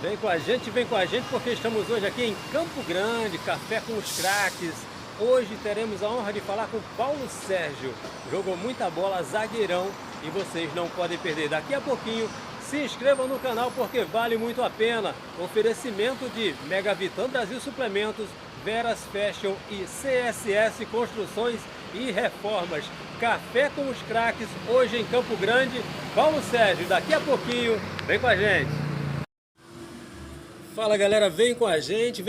vem com a gente, porque estamos hoje aqui em Campo Grande, Café com os Craques. Hoje teremos a honra de falar com Paulo Sérgio. Jogou muita bola, zagueirão, e vocês não podem perder. Daqui a pouquinho, se inscrevam no canal porque vale muito a pena. Oferecimento de Mega Vitan Brasil Suplementos, Veras Fashion e CSS Construções e Reformas. Café com os Craques, hoje em Campo Grande. Paulo Sérgio, daqui a pouquinho, vem com a gente. Fala galera, vem com a gente,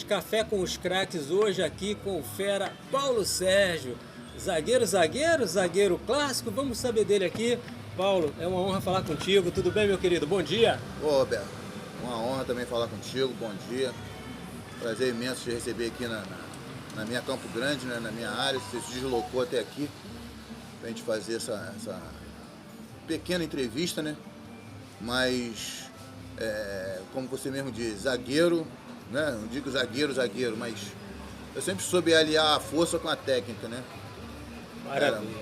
Café com os Craques hoje aqui com o fera Paulo Sérgio. Zagueiro clássico, vamos saber dele aqui. Paulo, é uma honra falar contigo, tudo bem meu querido? Bom dia. Ô Roberto, uma honra também falar contigo, bom dia. Prazer imenso te receber aqui na minha Campo Grande, né, na minha área. Você se deslocou até aqui pra gente fazer essa pequena entrevista, né? Mas, como você mesmo diz, zagueiro, né? Não digo zagueiro, mas eu sempre soube aliar a força com a técnica, né? Maravilha.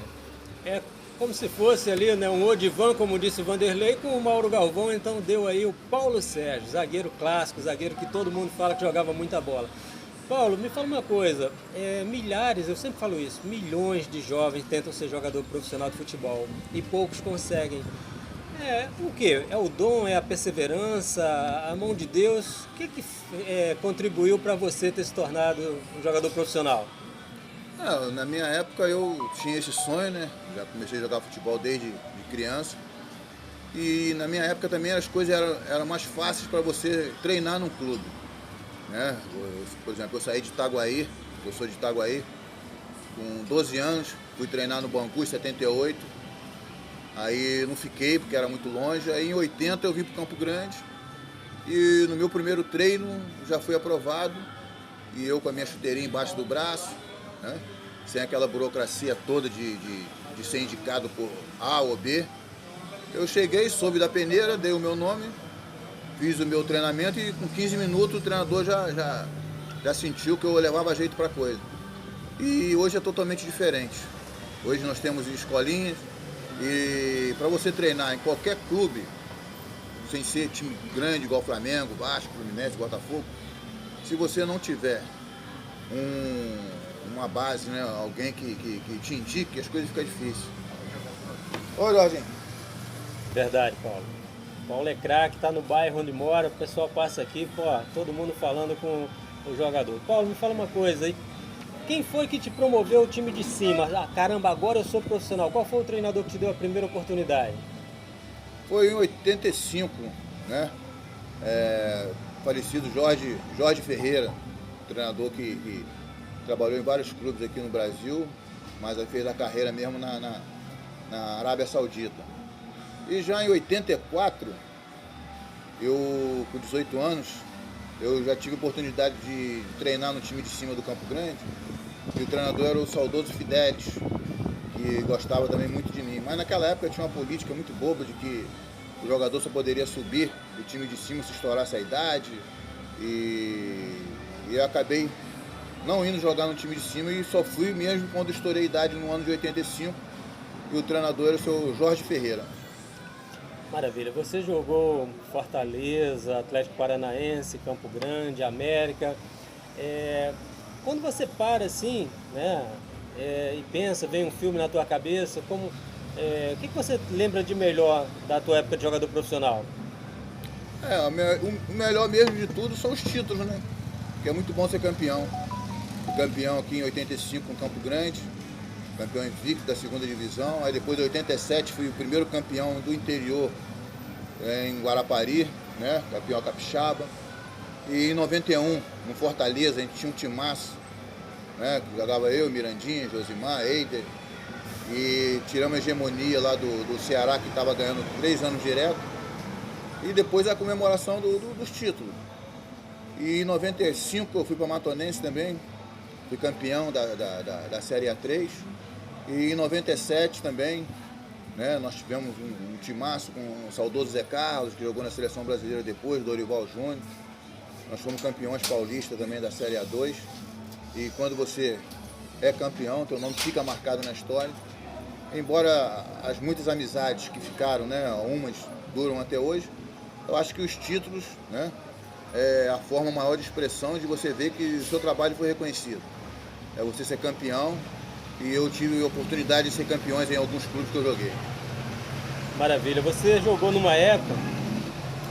É como se fosse ali, né, um Odivan, como disse o Vanderlei, com o Mauro Galvão, então deu aí o Paulo Sérgio, zagueiro clássico, zagueiro que todo mundo fala que jogava muita bola. Paulo, me fala uma coisa, milhares, eu sempre falo isso, milhões de jovens tentam ser jogador profissional de futebol e poucos conseguem. O que? É o dom, é a perseverança, a mão de Deus? O que contribuiu para você ter se tornado um jogador profissional? Na minha época eu tinha esse sonho, né? Já comecei a jogar futebol desde criança. E na minha época também as coisas eram mais fáceis para você treinar num clube, né? Por exemplo, eu saí de Itaguaí, eu sou de Itaguaí, com 12 anos, fui treinar no Bangu em 78. Aí não fiquei porque era muito longe. Aí em 80 eu vim para o Campo Grande e no meu primeiro treino já fui aprovado. E eu com a minha chuteirinha embaixo do braço, né? Sem aquela burocracia toda de ser indicado por A ou B. Eu cheguei, soube da peneira, dei o meu nome, fiz o meu treinamento e com 15 minutos o treinador já sentiu que eu levava jeito para a coisa. E hoje é totalmente diferente. Hoje nós temos escolinhas e para você treinar em qualquer clube, sem ser time grande igual Flamengo, Vasco, Fluminense, Botafogo, se você não tiver uma base, né, alguém que te indique, as coisas ficam difíceis. Ô Jorginho. Verdade, Paulo. Paulo é craque, tá no bairro onde mora, o pessoal passa aqui, pô, todo mundo falando com o jogador. Paulo, me fala uma coisa aí. Quem foi que te promoveu o time de cima? Ah, caramba, agora eu sou profissional. Qual foi o treinador que te deu a primeira oportunidade? Foi em 85, né? Falecido Jorge Ferreira, treinador que trabalhou em vários clubes aqui no Brasil, mas fez a carreira mesmo na Arábia Saudita. E já em 84, eu com 18 anos, eu já tive a oportunidade de treinar no time de cima do Campo Grande, e o treinador era o saudoso Fidelis, que gostava também muito de mim. Mas naquela época tinha uma política muito boba de que o jogador só poderia subir do time de cima se estourasse a idade, e eu acabei não indo jogar no time de cima e só fui mesmo quando estourei a idade no ano de 85, e o treinador era o seu Jorge Ferreira. Maravilha, você jogou Fortaleza, Atlético Paranaense, Campo Grande, América. Quando você para assim, né, e pensa, vem um filme na tua cabeça, o que você lembra de melhor da tua época de jogador profissional? O melhor mesmo de tudo são os títulos, né? Porque é muito bom ser campeão. Fui campeão aqui em 85 com Campo Grande, campeão invicto da segunda divisão. Aí depois em 87 fui o primeiro campeão do interior em Guarapari, né? Campeão capixaba. E em 91, no Fortaleza, a gente tinha um timaço, né? Que jogava eu, Mirandinha, Josimar, Eider. E tiramos a hegemonia lá do Ceará, que estava ganhando 3 anos direto. E depois a comemoração dos títulos. E em 95 eu fui para Matonense também, fui campeão da Série A3. E em 97 também, né, nós tivemos um timaço com o saudoso Zé Carlos, que jogou na Seleção Brasileira depois, Dorival Júnior. Nós fomos campeões paulistas também da Série A2. E quando você é campeão, teu nome fica marcado na história. Embora as muitas amizades que ficaram, né, umas duram até hoje, Eu acho que os títulos, né, é a forma maior de expressão de você ver que o seu trabalho foi reconhecido. É você ser campeão, e eu tive a oportunidade de ser campeões em alguns clubes que eu joguei. Maravilha. Você jogou numa época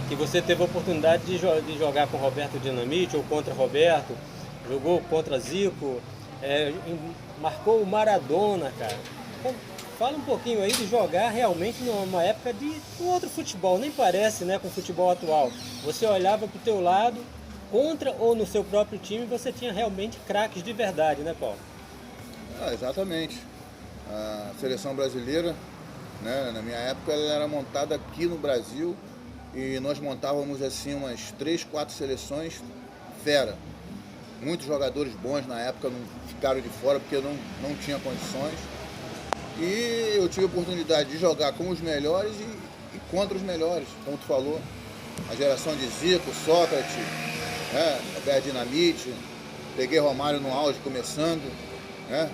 que você teve a oportunidade de jogar com Roberto Dinamite ou contra Roberto, jogou contra Zico, marcou o Maradona, cara. Então, fala um pouquinho aí de jogar realmente numa época de um outro futebol, nem parece, né, com o futebol atual. Você olhava para o teu lado, contra ou no seu próprio time, você tinha realmente craques de verdade, né, Paulo? Exatamente. A seleção brasileira, né, na minha época, ela era montada aqui no Brasil e nós montávamos assim umas 3, 4 seleções fera. Muitos jogadores bons na época não ficaram de fora porque não tinha condições. E eu tive a oportunidade de jogar com os melhores e contra os melhores, como tu falou. A geração de Zico, Sócrates, né, Roberto Dinamite, peguei Romário no auge começando, né,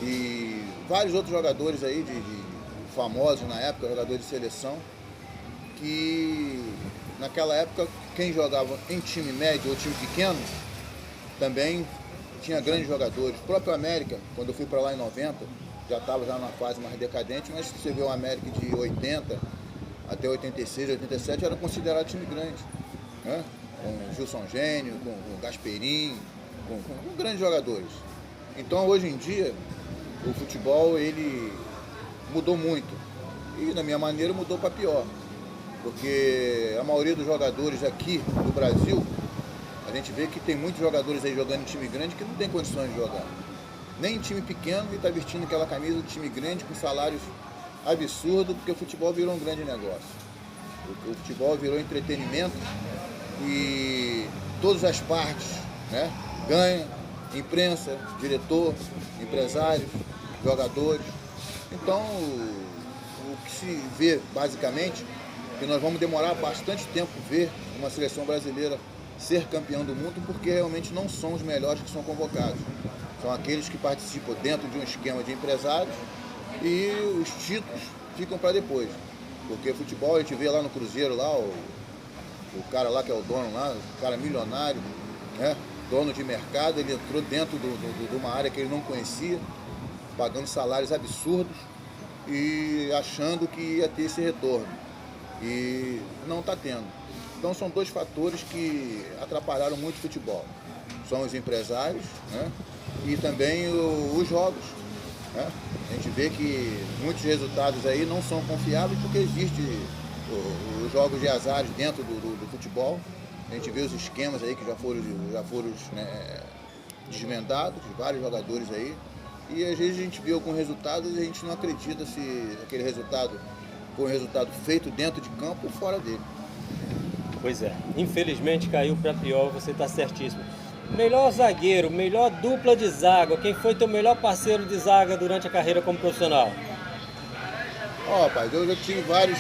e vários outros jogadores aí de famosos na época, jogadores de seleção, que naquela época quem jogava em time médio ou time pequeno também tinha grandes jogadores. O próprio América, quando eu fui para lá em 90, já estava numa fase mais decadente, mas se você vê o América de 80 até 86, 87, era considerado time grande, né? Com Gilson Gênio, com Gasperini, com grandes jogadores. Então hoje em dia o futebol ele mudou muito e na minha maneira mudou para pior, porque a maioria dos jogadores aqui do Brasil, a gente vê que tem muitos jogadores aí jogando em time grande que não tem condições de jogar. Nem em time pequeno e está vestindo aquela camisa de time grande com salários absurdos, porque o futebol virou um grande negócio. O futebol virou entretenimento e todas as partes, né, ganham, imprensa, diretor, empresários, jogadores. Então, o que se vê basicamente, que nós vamos demorar bastante tempo ver uma seleção brasileira ser campeão do mundo, porque realmente não são os melhores que são convocados. São aqueles que participam dentro de um esquema de empresários e os títulos ficam para depois. Porque futebol, a gente vê lá no Cruzeiro, lá, o cara lá que é o dono lá, o cara milionário, né, dono de mercado, ele entrou dentro de uma área que ele não conhecia, pagando salários absurdos e achando que ia ter esse retorno. E não está tendo. Então são dois fatores que atrapalharam muito o futebol. São os empresários, né, e também os jogos, né? A gente vê que muitos resultados aí não são confiáveis porque existem os jogos de azares dentro do futebol. A gente vê os esquemas aí que já foram né, desvendados, de vários jogadores aí. E às vezes a gente vê alguns resultados e a gente não acredita se aquele resultado foi um resultado feito dentro de campo ou fora dele. Pois é, infelizmente caiu para pior, você está certíssimo. Melhor zagueiro, melhor dupla de zaga, quem foi teu melhor parceiro de zaga durante a carreira como profissional? Rapaz, eu já tive vários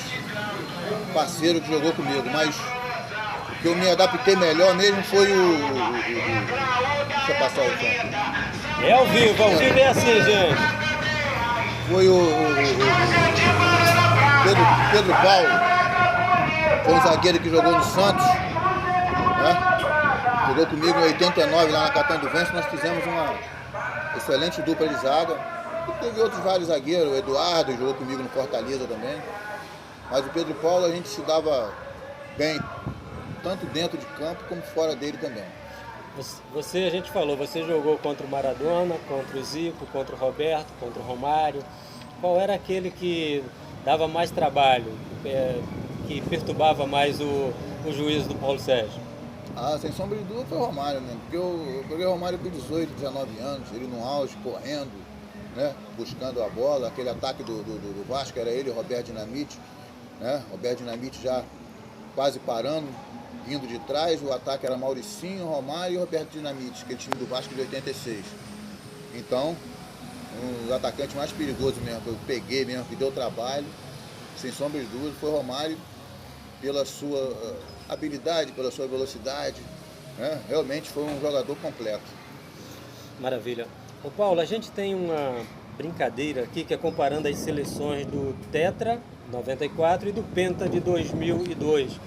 parceiros que jogou comigo, mas o que eu me adaptei melhor mesmo foi Deixa eu passar o campo. É ao vivo é assim, gente. Foi o Pedro Paulo, foi um zagueiro que jogou no Santos, né? Jogou comigo em 89 lá na Catão do Vence, nós fizemos uma excelente dupla de zaga. E teve outros vários zagueiros, o Eduardo jogou comigo no Fortaleza também. Mas o Pedro Paulo a gente se dava bem, tanto dentro de campo como fora dele também. Você, a gente falou, você jogou contra o Maradona, contra o Zico, contra o Roberto, contra o Romário. Qual era aquele que dava mais trabalho, que perturbava mais o juízo do Paulo Sérgio? Sem sombra de dúvida foi o Romário, né? Porque eu peguei o Romário com 18, 19 anos, ele no auge, correndo, né? Buscando a bola. Aquele ataque do Vasco era ele, o Roberto Dinamite, né? Roberto Dinamite já quase parando, vindo de trás. O ataque era Mauricinho, Romário e Roberto Dinamite, aquele time do Vasco de 86. Então, um dos atacantes mais perigosos mesmo, que eu peguei mesmo, que deu trabalho, sem sombra de dúvida, foi o Romário, pela sua habilidade, pela sua velocidade, né? Realmente foi um jogador completo. Maravilha. Ô Paulo, a gente tem uma brincadeira aqui que é comparando as seleções do Tetra 94 e do Penta de 2002.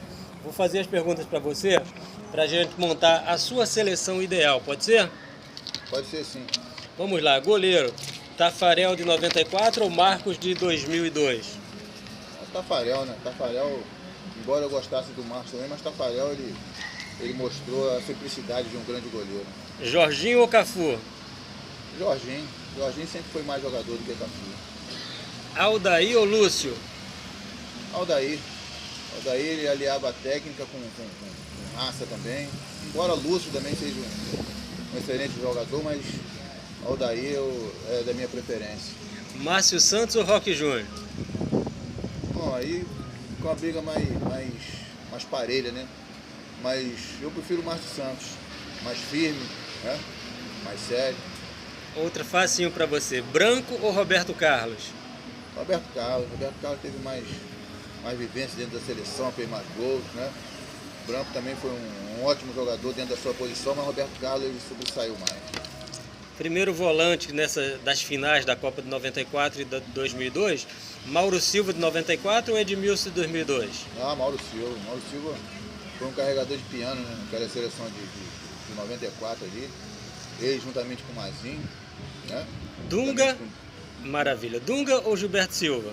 Vou fazer as perguntas para você, para a gente montar a sua seleção ideal, pode ser? Pode ser sim. Vamos lá, goleiro, Tafarel de 94 ou Marcos de 2002? O Tafarel, né? Tafarel, embora eu gostasse do Marcos também, mas Tafarel ele mostrou a simplicidade de um grande goleiro. Jorginho ou Cafu? Jorginho. Jorginho sempre foi mais jogador do que Cafu. Aldair ou Lúcio? Aldair. Aldair ele aliava a técnica com raça também. Embora Lúcio também seja um excelente jogador, mas Aldair é da minha preferência. Márcio Santos ou Roque Júnior? Bom, aí com a briga mais parelha, né? Mas eu prefiro o Márcio Santos. Mais firme, né? Mais sério. Outra facinho para você, Branco ou Roberto Carlos? Roberto Carlos teve mais vivência dentro da seleção, fez mais gols, né? Branco também foi um ótimo jogador dentro da sua posição, mas Roberto Carlos ele sobressaiu mais. Primeiro volante das finais da Copa de 94 e da 2002, Mauro Silva de 94 ou Edmilson de 2002? Ah, Mauro Silva. Mauro Silva foi um carregador de piano, né? Naquela seleção de 94 ali. Ele juntamente com o Mazinho, né? Dunga, maravilha. Dunga ou Gilberto Silva?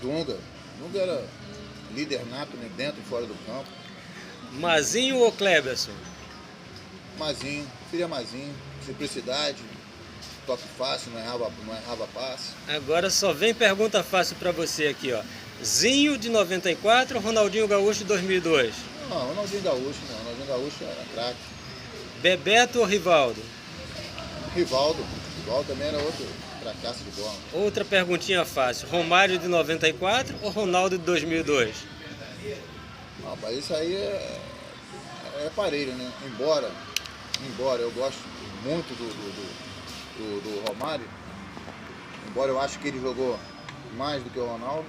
Dunga. Dunga era líder nato, né? Dentro e fora do campo. Mazinho ou Kleberson? Mazinho, filha Mazinho. Simplicidade, toque fácil, não errava passe. Agora só vem pergunta fácil para você aqui, ó. Zinho de 94 ou Ronaldinho Gaúcho de 2002? Não, Ronaldinho Gaúcho não. Ronaldinho Gaúcho era craque. Bebeto ou Rivaldo? Rivaldo. Rivaldo também era outro fracasso de bola. Outra perguntinha fácil. Romário de 94 ou Ronaldo de 2002? Rapaz, isso aí é parelho, né? Embora eu goste muito do Romário, embora eu acho que ele jogou mais do que o Ronaldo,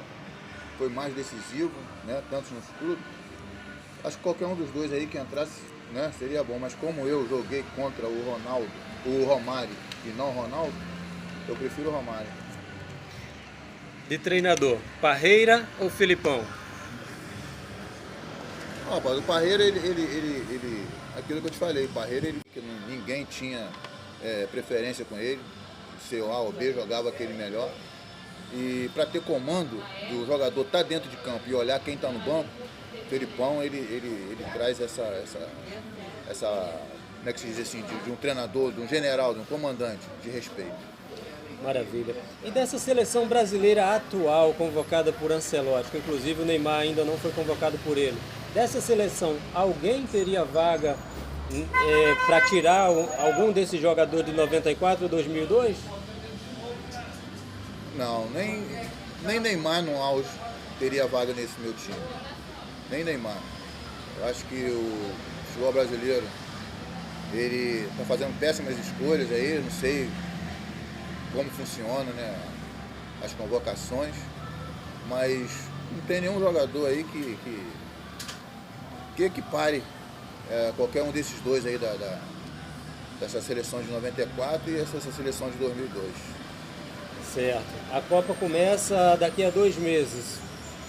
foi mais decisivo, né? Tanto nos clubes. Acho que qualquer um dos dois aí que entrasse, né, seria bom, mas como eu joguei contra o Romário e não o Ronaldo, eu prefiro o Romário. De treinador, Parreira ou Filipão? Rapaz, o Parreira, aquilo que eu te falei, o Parreira, ninguém tinha preferência com ele, se o A ou B jogava aquele melhor. E para ter comando do jogador estar dentro de campo e olhar quem está no banco, o Felipão, ele traz essa, como é que se diz assim, de um treinador, de um general, de um comandante de respeito. Maravilha. E dessa seleção brasileira atual, convocada por Ancelotti, que inclusive o Neymar ainda não foi convocado por ele, dessa seleção, alguém teria vaga para tirar algum desses jogadores de 94 ou 2002? Não, nem Neymar no auge teria vaga nesse meu time. Nem Neymar. Eu acho que o futebol brasileiro, ele está fazendo péssimas escolhas aí, não sei como funciona, né, as convocações, mas não tem nenhum jogador aí que equipare qualquer um desses dois aí dessa seleção de 94 e essa seleção de 2002. Certo. A Copa começa daqui a 2 meses.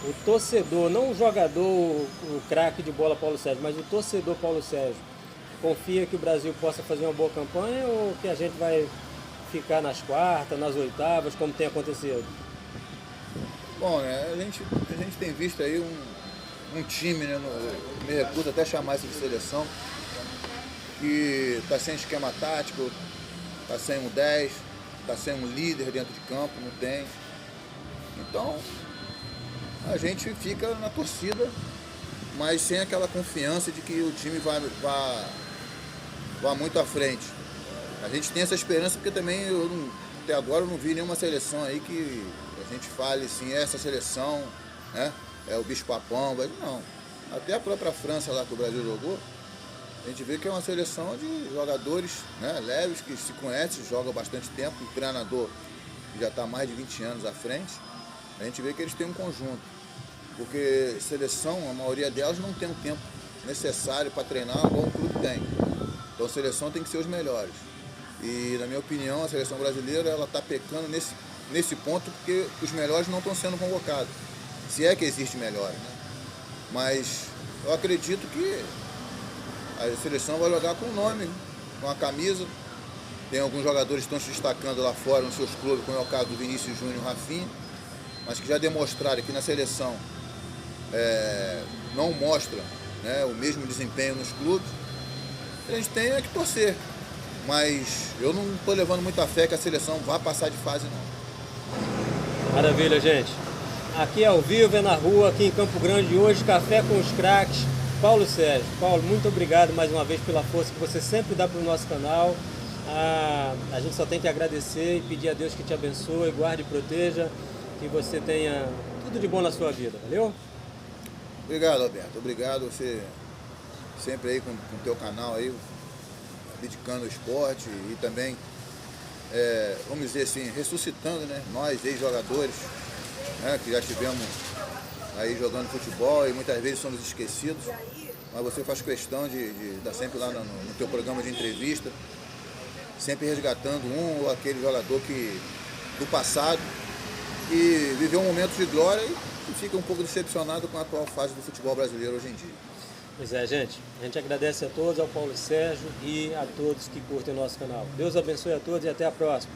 O torcedor, não o jogador, o craque de bola Paulo Sérgio, mas o torcedor Paulo Sérgio, confia que o Brasil possa fazer uma boa campanha ou que a gente vai ficar nas quartas, nas oitavas, como tem acontecido? Bom, né, a gente tem visto aí um time, né, me recuso até chamar isso de seleção, que está sem esquema tático, está sem um 10, está sem um líder dentro de campo, não tem. Então, a gente fica na torcida, mas sem aquela confiança de que o time vá muito à frente. A gente tem essa esperança porque também até agora eu não vi nenhuma seleção aí que a gente fale assim, essa seleção, né, é o bicho-papão, não. Até a própria França lá que o Brasil jogou, a gente vê que é uma seleção de jogadores, né, leves, que se conhecem, jogam há bastante tempo, o treinador já está mais de 20 anos à frente, a gente vê que eles têm um conjunto. Porque seleção, a maioria delas não tem o tempo necessário para treinar igual o clube tem. Então a seleção tem que ser os melhores. E na minha opinião, a seleção brasileira ela está pecando nesse ponto porque os melhores não estão sendo convocados. Se é que existe melhores, né? Mas eu acredito que a seleção vai jogar com o nome, com a camisa. Tem alguns jogadores que estão se destacando lá fora nos seus clubes, como é o caso do Vinícius Júnior e o Rafinha, mas que já demonstraram que na seleção não mostram, né, o mesmo desempenho nos clubes. A gente tem que torcer, mas eu não estou levando muita fé que a seleção vá passar de fase, não. Maravilha, gente. Aqui é ao vivo, é na rua, aqui em Campo Grande, hoje, Café com os Craques, Paulo Sérgio. Paulo, muito obrigado mais uma vez pela força que você sempre dá para o nosso canal. A gente só tem que agradecer e pedir a Deus que te abençoe, guarde e proteja, que você tenha tudo de bom na sua vida, valeu? Obrigado, Alberto. Obrigado você sempre aí com o teu canal aí, dedicando ao esporte e também, vamos dizer assim, ressuscitando, né, nós, ex-jogadores, né, que já estivemos aí jogando futebol e muitas vezes somos esquecidos, mas você faz questão de estar sempre lá no teu programa de entrevista, sempre resgatando um ou aquele jogador do passado que viveu um momento de glória e fica um pouco decepcionado com a atual fase do futebol brasileiro hoje em dia. Pois é, gente. A gente agradece a todos, ao Paulo Sérgio e a todos que curtem o nosso canal. Deus abençoe a todos e até a próxima.